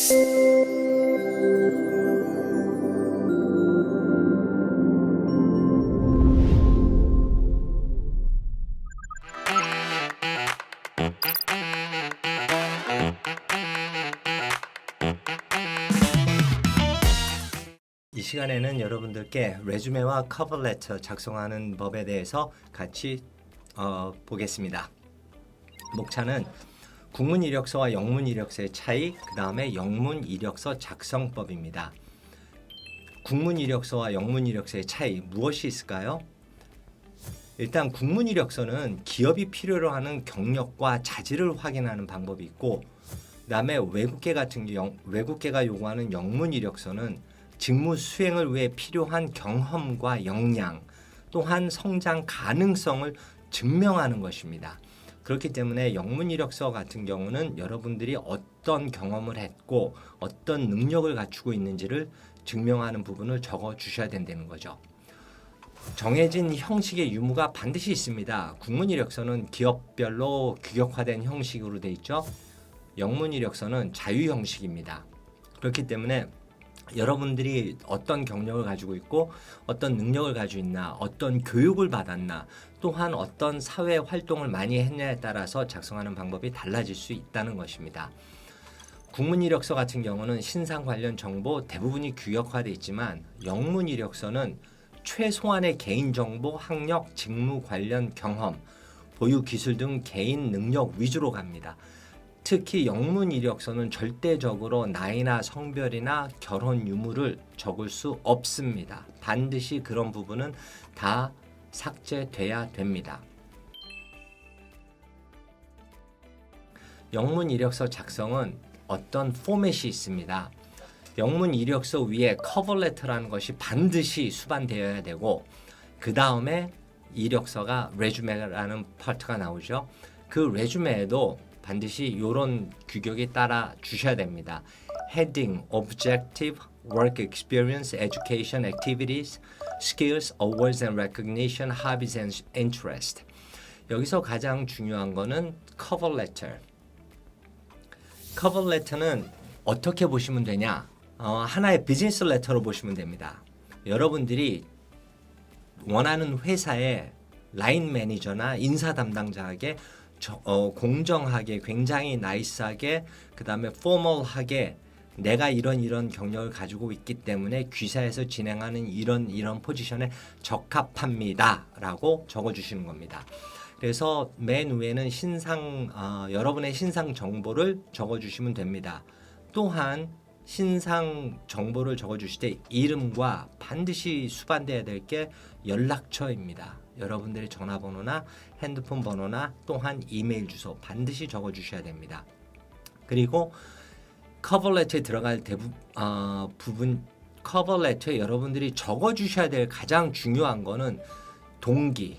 이 시간에는 여러분들께 레주메와 커버레터 작성하는 법에 대해서 같이 보겠습니다. 목차는 국문 이력서와 영문 이력서의 차이, 그 다음에 영문 이력서 작성법입니다. 국문 이력서와 영문 이력서의 차이 무엇이 있을까요? 일단 국문 이력서는 기업이 필요로 하는 경력과 자질을 확인하는 방법이 있고, 그 다음에 외국계가 요구하는 영문 이력서는 직무 수행을 위해 필요한 경험과 역량, 또한 성장 가능성을 증명하는 것입니다. 그렇기 때문에 영문 이력서 같은 경우는 여러분들이 어떤 경험을 했고 어떤 능력을 갖추고 있는지를 증명하는 부분을 적어 주셔야 된다는 거죠. 정해진 형식의 유무가 반드시 있습니다. 국문 이력서는 기업별로 규격화된 형식으로 되어 있죠. 영문 이력서는 자유 형식입니다. 그렇기 때문에 여러분들이 어떤 경력을 가지고 있고 어떤 능력을 가지고 있나, 어떤 교육을 받았나, 또한 어떤 사회 활동을 많이 했냐에 따라서 작성하는 방법이 달라질 수 있다는 것입니다. 국문 이력서 같은 경우는 신상 관련 정보 대부분이 규격화되어 있지만, 영문 이력서는 최소한의 개인정보, 학력, 직무 관련 경험, 보유 기술 등 개인 능력 위주로 갑니다. 특히 영문 이력서는 절대적으로 나이나 성별이나 결혼 유무를 적을 수 없습니다. 반드시 그런 부분은 다 삭제돼야 됩니다. 영문 이력서 작성은 어떤 포맷이 있습니다. 영문 이력서 위에 커버레터라는 것이 반드시 수반되어야 되고, 그 다음에 이력서가 레주메라는 파트가 나오죠. 그 레주메에도 반드시 이런 규격에 따라 주셔야 됩니다. Heading, Objective, Work Experience, Education, Activities, Skills, Awards and Recognition, Hobbies and Interest. 여기서 가장 중요한 거는 Cover Letter. Cover Letter는 어떻게 보시면 되냐? 하나의 비즈니스 레터로 보시면 됩니다. 여러분들이 원하는 회사의 라인 매니저나 인사 담당자에게 공정하게, 굉장히 나이스하게, 그 다음에 포멀하게 내가 이런 경력을 가지고 있기 때문에 귀사에서 진행하는 이런 포지션에 적합합니다 라고 적어주시는 겁니다. 그래서 맨 위에는 여러분의 신상 정보를 적어주시면 됩니다. 또한 신상 정보를 적어주실 때 이름과 반드시 수반돼야 될 게 연락처입니다. 여러분들의 전화번호나 핸드폰 번호나 또한 이메일 주소 반드시 적어주셔야 됩니다. 그리고 커버레터에 들어갈 부분, 커버레터에 여러분들이 적어주셔야 될 가장 중요한 거는 동기,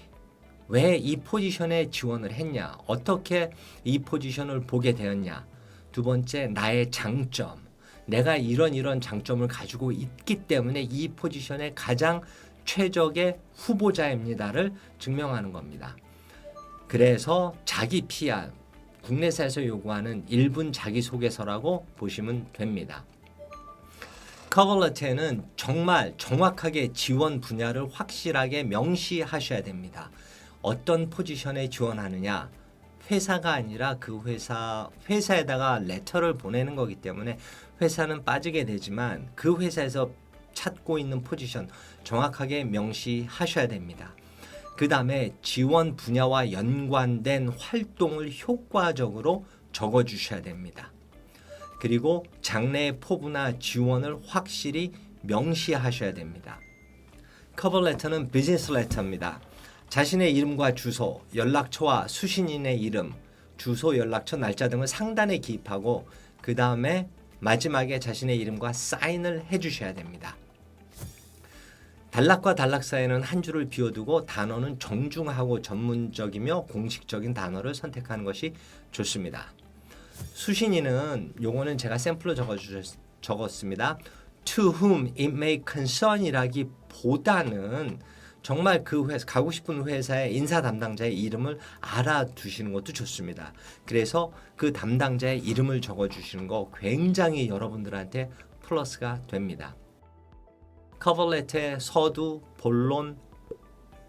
왜 이 포지션에 지원을 했냐, 어떻게 이 포지션을 보게 되었냐, 두 번째 나의 장점, 내가 이런 장점을 가지고 있기 때문에 이 포지션의 가장 최적의 후보자입니다를 증명하는 겁니다. 그래서 자기 PR, 국내사에서 요구하는 1분 자기소개서라고 보시면 됩니다. 커버레터에는 정말 정확하게 지원 분야를 확실하게 명시하셔야 됩니다. 어떤 포지션에 지원하느냐, 회사가 아니라 그 회사에다가 레터를 보내는 거기 때문에 회사는 빠지게 되지만 그 회사에서 찾고 있는 포지션 정확하게 명시하셔야 됩니다. 그 다음에 지원 분야와 연관된 활동을 효과적으로 적어주셔야 됩니다. 그리고 장래의 포부나 지원을 확실히 명시하셔야 됩니다. 커버레터는 비즈니스 레터입니다. 자신의 이름과 주소, 연락처와 수신인의 이름, 주소, 연락처, 날짜 등을 상단에 기입하고 그 다음에 마지막에 자신의 이름과 사인을 해주셔야 됩니다. 단락과 단락 사이에는 한 줄을 비워두고 단어는 정중하고 전문적이며 공식적인 단어를 선택하는 것이 좋습니다. 수신인은 요거는 제가 샘플로 적었습니다. To whom it may concern이라기보다는 정말 그 회사 가고 싶은 회사의 인사 담당자의 이름을 알아두시는 것도 좋습니다. 그래서 그 담당자의 이름을 적어주시는 거 굉장히 여러분들한테 플러스가 됩니다. 커버레터의 서두, 본론,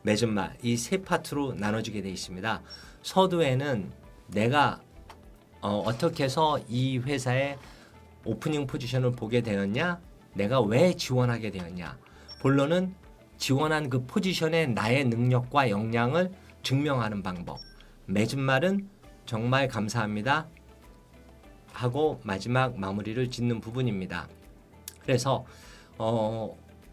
맺은말 이 세 파트로 나눠지게 되어 있습니다. 서두에는 내가 어떻게 해서 이 회사의 오프닝 포지션을 보게 되었냐, 내가 왜 지원하게 되었냐. 본론은 지원한 그 포지션에 나의 능력과 역량을 증명하는 방법. 맺은말은 정말 감사합니다 하고 마지막 마무리를 짓는 부분입니다. 그래서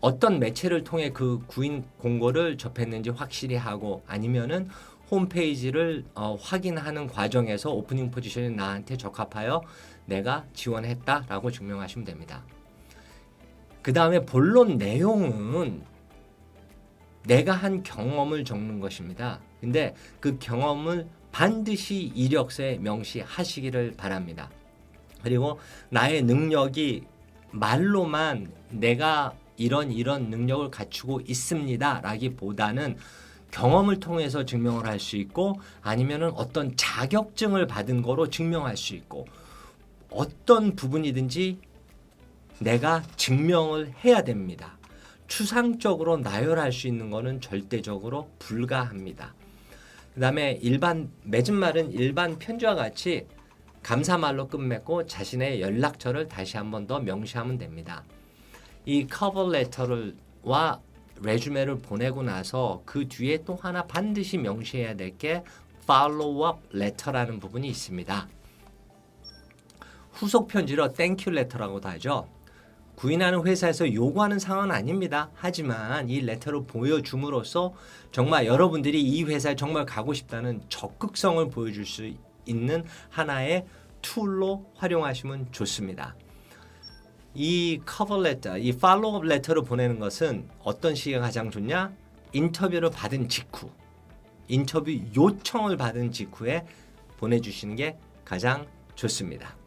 어떤 매체를 통해 그 구인 공고를 접했는지 확실히 하고, 아니면은 홈페이지를 확인하는 과정에서 오프닝 포지션이 나한테 적합하여 내가 지원했다라고 증명하시면 됩니다. 그 다음에 본론 내용은 내가 한 경험을 적는 것입니다. 근데 그 경험을 반드시 이력서에 명시하시기를 바랍니다. 그리고 나의 능력이 말로만 내가 이런 능력을 갖추고 있습니다 라기보다는 경험을 통해서 증명을 할 수 있고, 아니면은 어떤 자격증을 받은 거로 증명할 수 있고, 어떤 부분이든지 내가 증명을 해야 됩니다. 추상적으로 나열할 수 있는 거는 절대적으로 불가합니다. 그 다음에 맺은말은 일반 편지와 같이 감사말로 끝맺고 자신의 연락처를 다시 한 번 더 명시하면 됩니다. 이 커버레터와 레주메를 보내고 나서 그 뒤에 또 하나 반드시 명시해야 될 게 팔로우업 레터라는 부분이 있습니다. 후속 편지로 땡큐 레터라고도 하죠. 구인하는 회사에서 요구하는 상황은 아닙니다. 하지만 이 레터를 보여줌으로써 정말 여러분들이 이 회사에 정말 가고 싶다는 적극성을 보여줄 수 있는 하나의 툴로 활용하시면 좋습니다. 이 커버 레터, 이 팔로우업 레터를 보내는 것은 어떤 시기가 가장 좋냐? 인터뷰를 받은 직후, 인터뷰 요청을 받은 직후에 보내주시는 게 가장 좋습니다.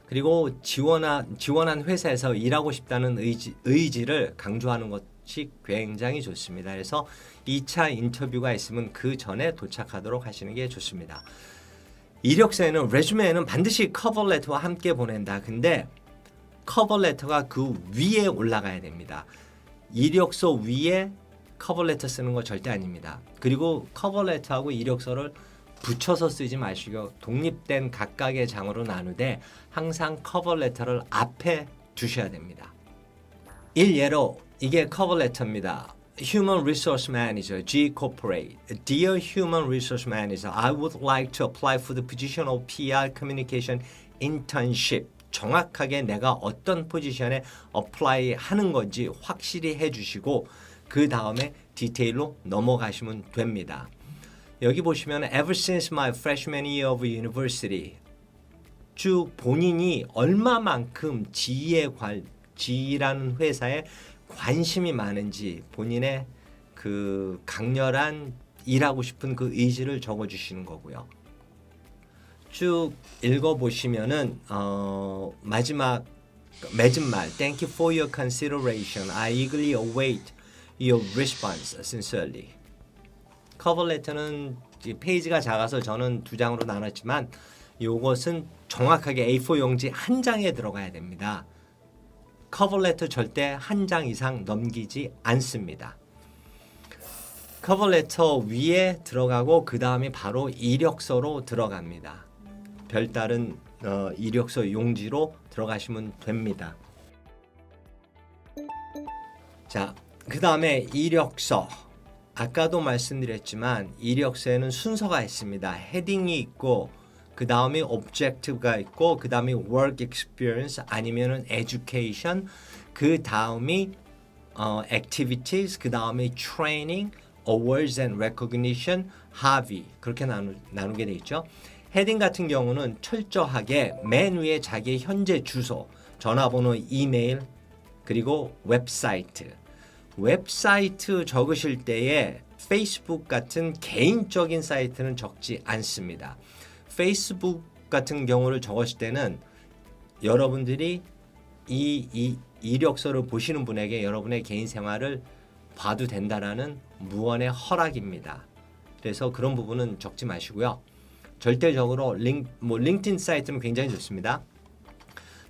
그리고 지원한 회사에서 일하고 싶다는 의지를 강조하는 것이 굉장히 좋습니다. 그래서 2차 인터뷰가 있으면 그 전에 도착하도록 하시는 게 좋습니다. 이력서에는, 레주메에는 반드시 커버 레터와 함께 보낸다. 근데 커버 레터가 그 위에 올라가야 됩니다. 이력서 위에 커버 레터 쓰는 거 절대 아닙니다. 그리고 커버 레터하고 이력서를 붙여서 쓰지 마시고 독립된 각각의 장으로 나누되 항상 커버 레터를 앞에 두셔야 됩니다. 일예로 이게 커버 레터입니다. Human Resource Manager, G Corporate. Dear Human Resource Manager, I would like to apply for the position of PR Communication Internship. 정확하게 내가 어떤 포지션에 어플라이 하는 건지 확실히 해주시고 그 다음에 디테일로 넘어가시면 됩니다. 여기 보시면 Ever since my freshman year of university, 쭉 본인이 얼마만큼 지라는 회사에 관심이 많은지 본인의 그 강렬한 일하고 싶은 그 의지를 적어주시는 거고요. 쭉 읽어보시면은 마지막 맺은말 Thank you for your consideration. I eagerly await your response sincerely. 커버 레터는 페이지가 작아서 저는 2장으로 나눴지만 이것은 정확하게 A4 용지 한 장에 들어가야 됩니다. 커버 레터 절대 한 장 이상 넘기지 않습니다. 커버 레터 위에 들어가고 그 다음에 바로 이력서로 들어갑니다. 별다른 이력서 용지로 들어가시면 됩니다. 자, 그 다음에 이력서. 아까도 말씀드렸지만 이력서에는 순서가 있습니다. 헤딩이 있고 그 다음에 objective가 있고 그 다음에 work experience 아니면은 education, 그 다음이 activities, 그 다음에 training, awards and recognition, hobby 그렇게 나누게 돼 있죠. 헤딩 같은 경우는 철저하게 맨 위에 자기의 현재 주소, 전화번호, 이메일, 그리고 웹사이트 적으실 때에 페이스북 같은 개인적인 사이트는 적지 않습니다. 페이스북 같은 경우를 적었을 때는 여러분들이 이 이력서를 보시는 분에게 여러분의 개인 생활을 봐도 된다라는 무언의 허락입니다. 그래서 그런 부분은 적지 마시고요. 절대적으로 링크드인 사이트는 굉장히 좋습니다.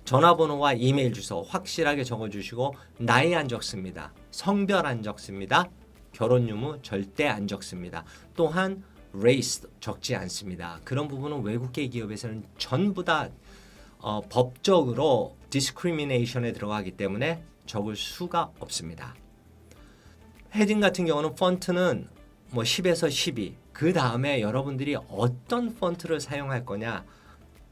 전화번호와 이메일 주소 확실하게 적어주시고 나이 안 적습니다. 성별 안 적습니다. 결혼 유무 절대 안 적습니다. 또한 race 적지 않습니다. 그런 부분은 외국계 기업에서는 전부 다 법적으로 discrimination에 들어가기 때문에 적을 수가 없습니다. 헤딩 같은 경우는 폰트는 뭐 10에서 12. 그 다음에 여러분들이 어떤 폰트를 사용할 거냐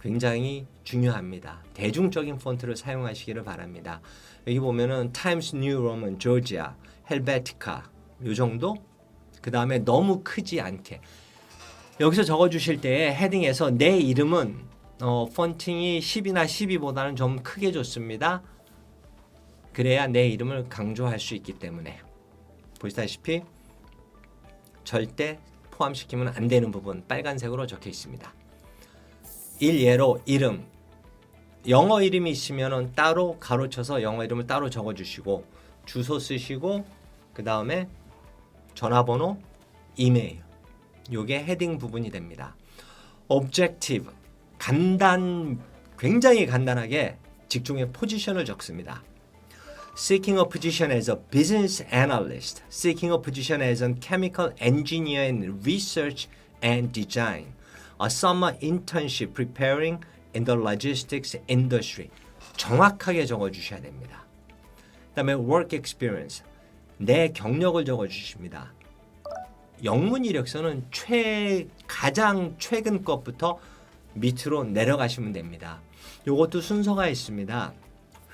굉장히 중요합니다. 대중적인 폰트를 사용하시기를 바랍니다. 여기 보면은 Times New Roman, Georgia, Helvetica 요 정도. 그 다음에 너무 크지 않게. 여기서 적어주실 때 헤딩에서 내 이름은 폰팅이 10이나 12보다는 좀 크게 줬습니다. 그래야 내 이름을 강조할 수 있기 때문에. 보시다시피 절대 포함시키면 안 되는 부분 빨간색으로 적혀 있습니다. 일예로 이름, 영어 이름이 있으면 따로 가로쳐서 영어 이름을 따로 적어주시고 주소 쓰시고 그 다음에 전화번호, 이메일 요게 헤딩 부분이 됩니다. Objective, 굉장히 간단하게 직종의 포지션을 적습니다. Seeking a position as a business analyst, seeking a position as a chemical engineer in research and design, a summer internship preparing in the logistics industry. 정확하게 적어주셔야 됩니다. 그 다음에 work experience, 내 경력을 적어주십니다. 영문 이력서는 가장 최근 것부터 밑으로 내려가시면 됩니다. 이것도 순서가 있습니다.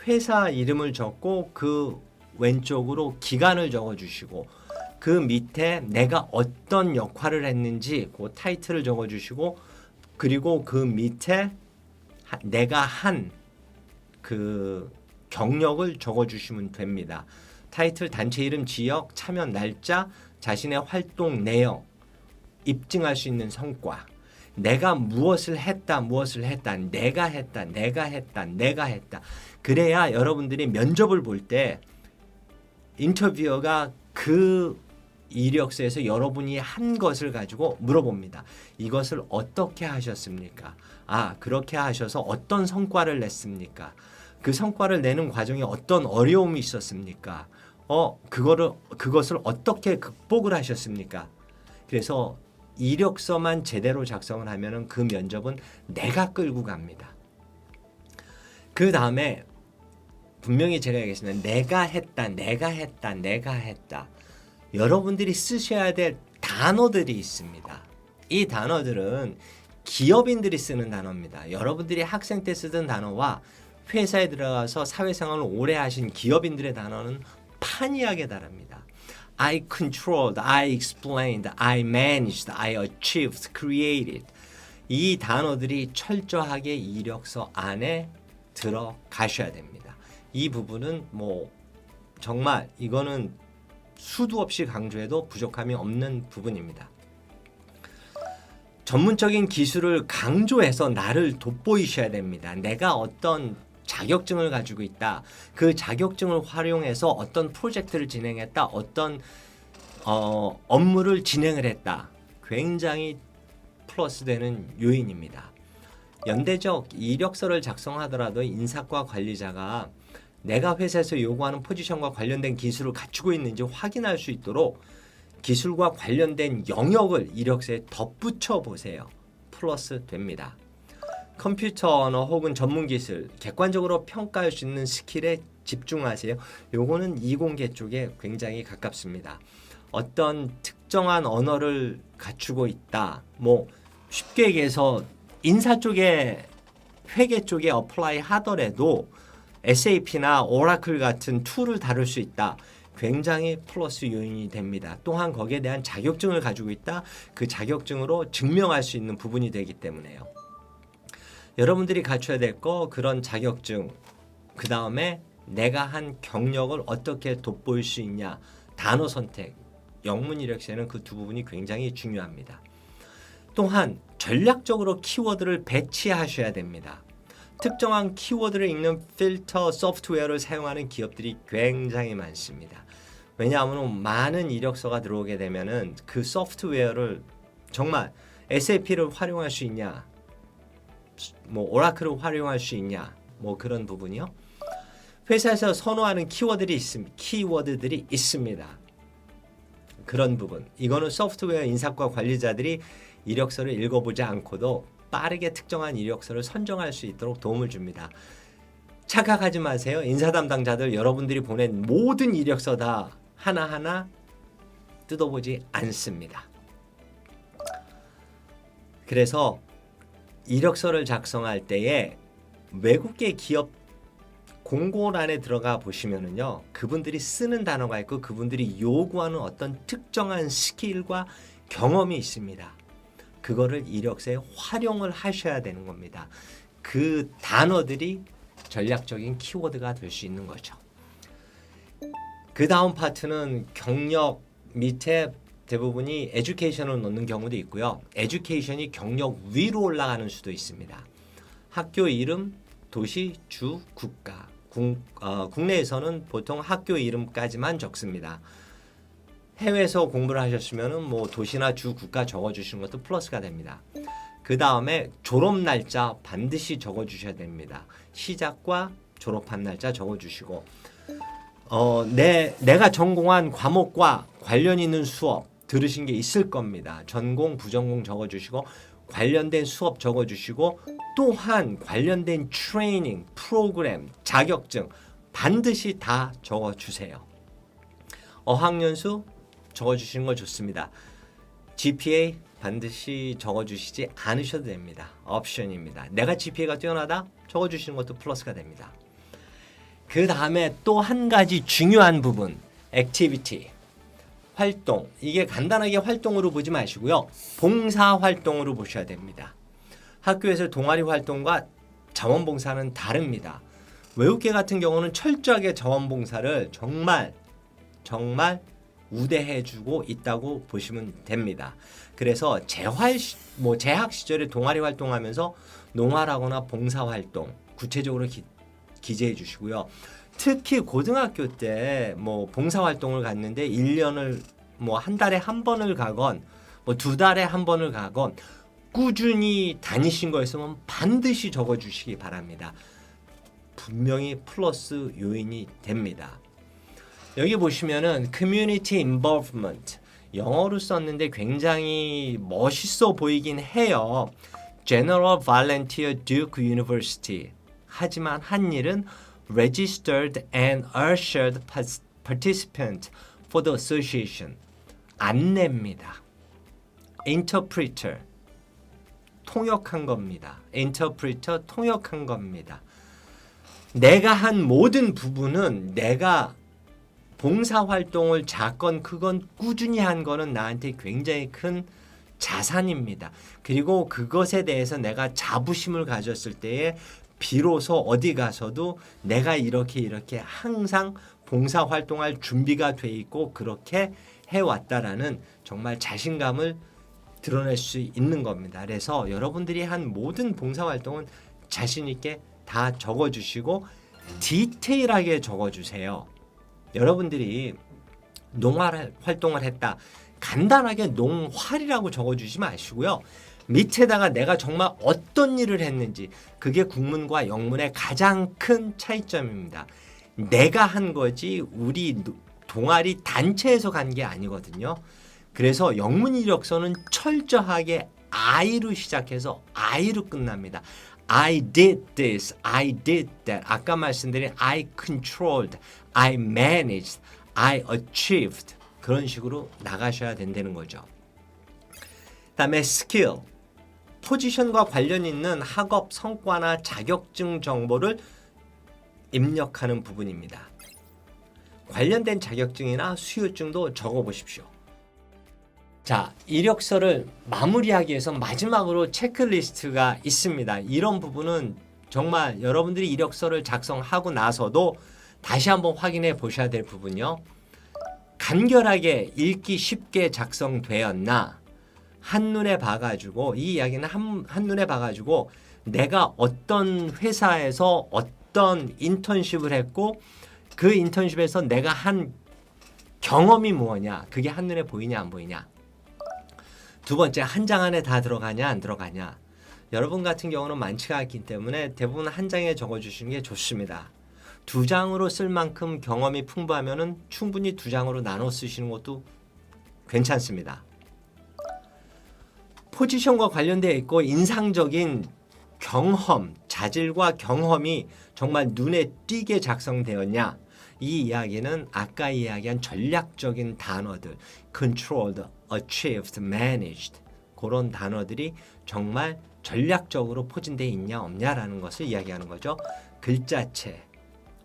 회사 이름을 적고 그 왼쪽으로 기간을 적어주시고 그 밑에 내가 어떤 역할을 했는지 그 타이틀을 적어주시고 그리고 그 밑에 내가 한 그 경력을 적어주시면 됩니다. 타이틀, 단체 이름, 지역, 참여 날짜, 자신의 활동 내용, 입증할 수 있는 성과, 내가 무엇을 했다, 내가 했다. 그래야 여러분들이 면접을 볼 때 인터뷰어가 그 이력서에서 여러분이 한 것을 가지고 물어봅니다. 이것을 어떻게 하셨습니까? 그렇게 하셔서 어떤 성과를 냈습니까? 그 성과를 내는 과정에 어떤 어려움이 있었습니까? 그것을 어떻게 극복을 하셨습니까? 그래서 이력서만 제대로 작성을 하면은 그 면접은 내가 끌고 갑니다. 그 다음에 분명히 제가 얘기했습니다. 내가 했다. 여러분들이 쓰셔야 될 단어들이 있습니다. 이 단어들은 기업인들이 쓰는 단어입니다. 여러분들이 학생 때 쓰던 단어와 회사에 들어가서 사회생활을 오래 하신 기업인들의 단어는 판이하게 다릅니다. I controlled, I explained, I managed, I achieved, created. 이 단어들이 철저하게 이력서 안에 들어가셔야 됩니다. 이 부분은 정말 이거는 수도 없이 강조해도 부족함이 없는 부분입니다. 전문적인 기술을 강조해서 나를 돋보이셔야 됩니다. 내가 어떤 자격증을 가지고 있다. 그 자격증을 활용해서 어떤 프로젝트를 진행했다. 어떤 업무를 진행을 했다. 굉장히 플러스 되는 요인입니다. 연대적 이력서를 작성하더라도 인사과 관리자가 내가 회사에서 요구하는 포지션과 관련된 기술을 갖추고 있는지 확인할 수 있도록 기술과 관련된 영역을 이력서에 덧붙여 보세요. 플러스 됩니다. 컴퓨터 언어 혹은 전문 기술, 객관적으로 평가할 수 있는 스킬에 집중하세요. 요거는 이공계 쪽에 굉장히 가깝습니다. 어떤 특정한 언어를 갖추고 있다. 쉽게 얘기해서 인사 쪽에 회계 쪽에 어플라이 하더라도 SAP나 오라클 같은 툴을 다룰 수 있다. 굉장히 플러스 요인이 됩니다. 또한 거기에 대한 자격증을 가지고 있다. 그 자격증으로 증명할 수 있는 부분이 되기 때문에요. 여러분들이 갖춰야 될 거 그런 자격증, 그 다음에 내가 한 경력을 어떻게 돋보일 수 있냐, 단어 선택, 영문 이력서에는 그 두 부분이 굉장히 중요합니다. 또한 전략적으로 키워드를 배치하셔야 됩니다. 특정한 키워드를 읽는 필터 소프트웨어를 사용하는 기업들이 굉장히 많습니다. 왜냐하면 많은 이력서가 들어오게 되면은 그 소프트웨어를 정말 SAP를 활용할 수 있냐, 뭐 오라클을 활용할 수 있냐, 뭐 그런 부분이요. 회사에서 선호하는 키워드들이 있습니다. 그런 부분. 이거는 소프트웨어 인사과 관리자들이 이력서를 읽어보지 않고도 빠르게 특정한 이력서를 선정할 수 있도록 도움을 줍니다. 착각하지 마세요. 인사 담당자들 여러분들이 보낸 모든 이력서 다 하나하나 뜯어보지 않습니다. 그래서 이력서를 작성할 때에 외국계 기업 공고란에 들어가 보시면은요, 그분들이 쓰는 단어가 있고 그분들이 요구하는 어떤 특정한 스킬과 경험이 있습니다. 그거를 이력서에 활용을 하셔야 되는 겁니다. 그 단어들이 전략적인 키워드가 될 수 있는 거죠. 그 다음 파트는 경력 밑에 대부분이 에듀케이션을 넣는 경우도 있고요. 에듀케이션이 경력 위로 올라가는 수도 있습니다. 학교 이름, 도시, 주, 국가. 국내에서는 보통 학교 이름까지만 적습니다. 해외에서 공부를 하셨으면 뭐 도시나 주, 국가 적어주시는 것도 플러스가 됩니다. 그 다음에 졸업 날짜 반드시 적어주셔야 됩니다. 시작과 졸업한 날짜 적어주시고 내가 전공한 과목과 관련 있는 수업 들으신 게 있을 겁니다. 전공, 부전공 적어주시고 관련된 수업 적어주시고 또한 관련된 트레이닝, 프로그램, 자격증 반드시 다 적어주세요. 어학연수 적어주시는 거 좋습니다. GPA 반드시 적어주시지 않으셔도 됩니다. 옵션입니다. 내가 GPA가 뛰어나다 적어주시는 것도 플러스가 됩니다. 그 다음에 또 한 가지 중요한 부분, 액티비티, 활동. 이게 간단하게 활동으로 보지 마시고요. 봉사활동으로 보셔야 됩니다. 학교에서 동아리 활동과 자원봉사는 다릅니다. 외국계 같은 경우는 철저하게 자원봉사를 정말 우대해주고 있다고 보시면 됩니다. 그래서 재학 시절에 동아리 활동하면서 농활하거나 봉사활동 구체적으로 기재해 주시고요. 특히 고등학교 때 뭐 봉사활동을 갔는데 1년을 뭐 한 달에 한 번을 가건 뭐 2달에 한 번을 가건 꾸준히 다니신 거였으면 반드시 적어주시기 바랍니다. 분명히 플러스 요인이 됩니다. 여기 보시면은 Community Involvement 영어로 썼는데 굉장히 멋있어 보이긴 해요. General Volunteer Duke University. 하지만 한 일은 Registered and Ushered Participant for the Association. 안내입니다. Interpreter. 통역한 겁니다. Interpreter 통역한 겁니다. 내가 한 모든 부분은 내가 봉사활동을 작건 크건 꾸준히 한 거는 나한테 굉장히 큰 자산입니다. 그리고 그것에 대해서 내가 자부심을 가졌을 때에 비로소 어디 가서도 내가 이렇게 항상 봉사활동할 준비가 돼 있고 그렇게 해왔다라는 정말 자신감을 드러낼 수 있는 겁니다. 그래서 여러분들이 한 모든 봉사활동은 자신 있게 다 적어주시고 디테일하게 적어주세요. 여러분들이 농활 활동을 했다. 간단하게 농활이라고 적어주지 마시고요. 밑에다가 내가 정말 어떤 일을 했는지 그게 국문과 영문의 가장 큰 차이점입니다. 내가 한 거지 우리 동아리 단체에서 간 게 아니거든요. 그래서 영문 이력서는 철저하게 I로 시작해서 I로 끝납니다. I did this, I did that. 아까 말씀드린 I controlled, I managed, I achieved. 그런 식으로 나가셔야 된다는 거죠. 다음에 스킬. 포지션과 관련 있는 학업 성과나 자격증 정보를 입력하는 부분입니다. 관련된 자격증이나 수료증도 적어보십시오. 자, 이력서를 마무리하기 위해서 마지막으로 체크리스트가 있습니다. 이런 부분은 정말 여러분들이 이력서를 작성하고 나서도 다시 한번 확인해 보셔야 될 부분이요. 간결하게 읽기 쉽게 작성되었나? 한눈에 봐가지고 이 이야기는 한눈에 봐가지고 내가 어떤 회사에서 어떤 인턴십을 했고 그 인턴십에서 내가 한 경험이 뭐냐? 그게 한눈에 보이냐 안 보이냐? 두 번째, 한 장 안에 다 들어가냐 안 들어가냐? 여러분 같은 경우는 많지가 않기 때문에 대부분 한 장에 적어주시는 게 좋습니다. 두 장으로 쓸 만큼 경험이 풍부하면은 충분히 두 장으로 나눠 쓰시는 것도 괜찮습니다. 포지션과 관련되어 있고 인상적인 경험, 자질과 경험이 정말 눈에 띄게 작성되었냐? 이 이야기는 아까 이야기한 전략적인 단어들, controlled, achieved, managed 그런 단어들이 정말 전략적으로 포진되어 있냐 없냐라는 것을 이야기하는 거죠. 글자체,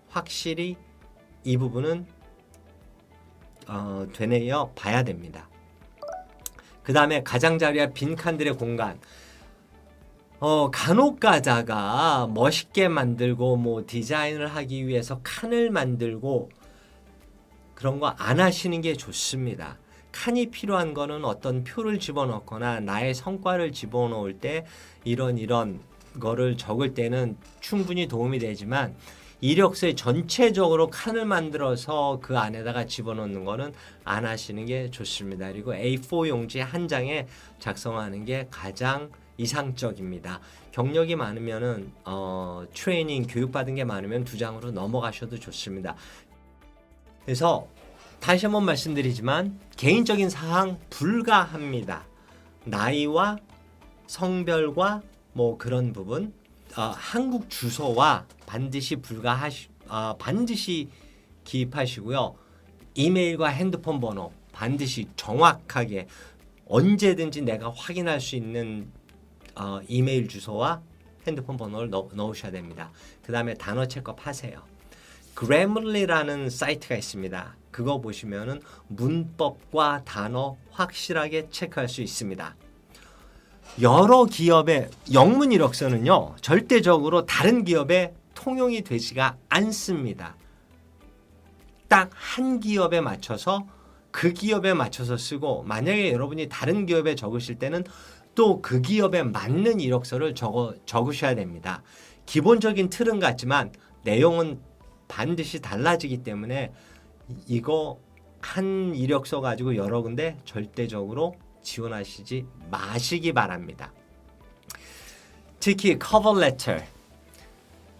확실히 이 부분은 되뇌어 봐야 됩니다. 그 다음에 가장자리와 빈칸들의 공간. 간혹 가다가 멋있게 만들고 뭐 디자인을 하기 위해서 칸을 만들고 그런 거 안 하시는 게 좋습니다. 칸이 필요한 거는 어떤 표를 집어넣거나 나의 성과를 집어넣을 때 이런 거를 적을 때는 충분히 도움이 되지만 이력서에 전체적으로 칸을 만들어서 그 안에다가 집어넣는 거는 안 하시는 게 좋습니다. 그리고 A4 용지 한 장에 작성하는 게 가장 이상적입니다. 경력이 많으면은 트레이닝 교육받은 게 많으면 두 장으로 넘어가셔도 좋습니다. 그래서 다시 한번 말씀드리지만 개인적인 사항 불가합니다. 나이와 성별과 뭐 그런 부분, 한국 주소와 반드시 반드시 기입하시고요. 이메일과 핸드폰 번호 반드시 정확하게 언제든지 내가 확인할 수 있는 이메일 주소와 핸드폰 번호를 넣으셔야 됩니다. 그 다음에 단어 체크업 하세요. Grammarly라는 사이트가 있습니다. 그거 보시면은 문법과 단어 확실하게 체크할 수 있습니다. 여러 기업의 영문 이력서는요, 절대적으로 다른 기업에 통용이 되지가 않습니다. 딱 한 기업에 맞춰서 그 기업에 맞춰서 쓰고, 만약에 여러분이 다른 기업에 적으실 때는 또 그 기업에 맞는 이력서를 적으셔야 됩니다. 기본적인 틀은 같지만 내용은 반드시 달라지기 때문에 이거 한 이력서 가지고 여러 군데 절대적으로 지원하시지 마시기 바랍니다. 특히 커버 레터,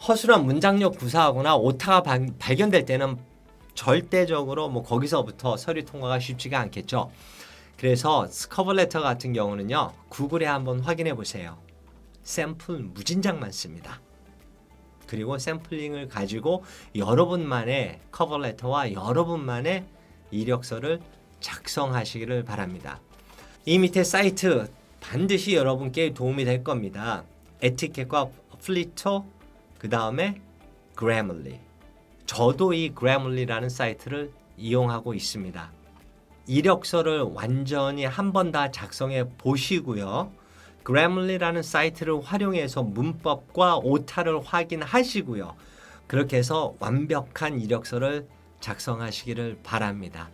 허술한 문장력 구사하거나 오타가 발견될 때는 절대적으로 뭐 거기서부터 서류 통과가 쉽지가 않겠죠. 그래서 커버 레터 같은 경우는요, 구글에 한번 확인해 보세요. 샘플 무진장 많습니다. 그리고 샘플링을 가지고 여러분만의 커버 레터와 여러분만의 이력서를 작성하시기를 바랍니다. 이 밑에 사이트 반드시 여러분께 도움이 될 겁니다. 에티켓과 플리터, 그 다음에 Grammarly. 저도 이 Grammarly라는 사이트를 이용하고 있습니다. 이력서를 완전히 한 번 다 작성해 보시고요. Grammarly라는 사이트를 활용해서 문법과 오타를 확인하시고요. 그렇게 해서 완벽한 이력서를 작성하시기를 바랍니다.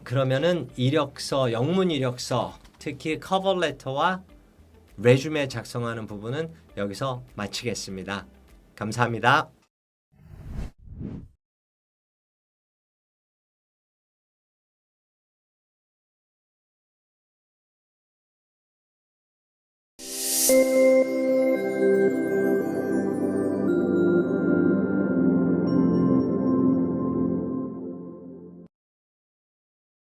그러면은 이력서, 영문 이력서, 특히 커버레터와 레주메 작성하는 부분은 여기서 마치겠습니다. 감사합니다.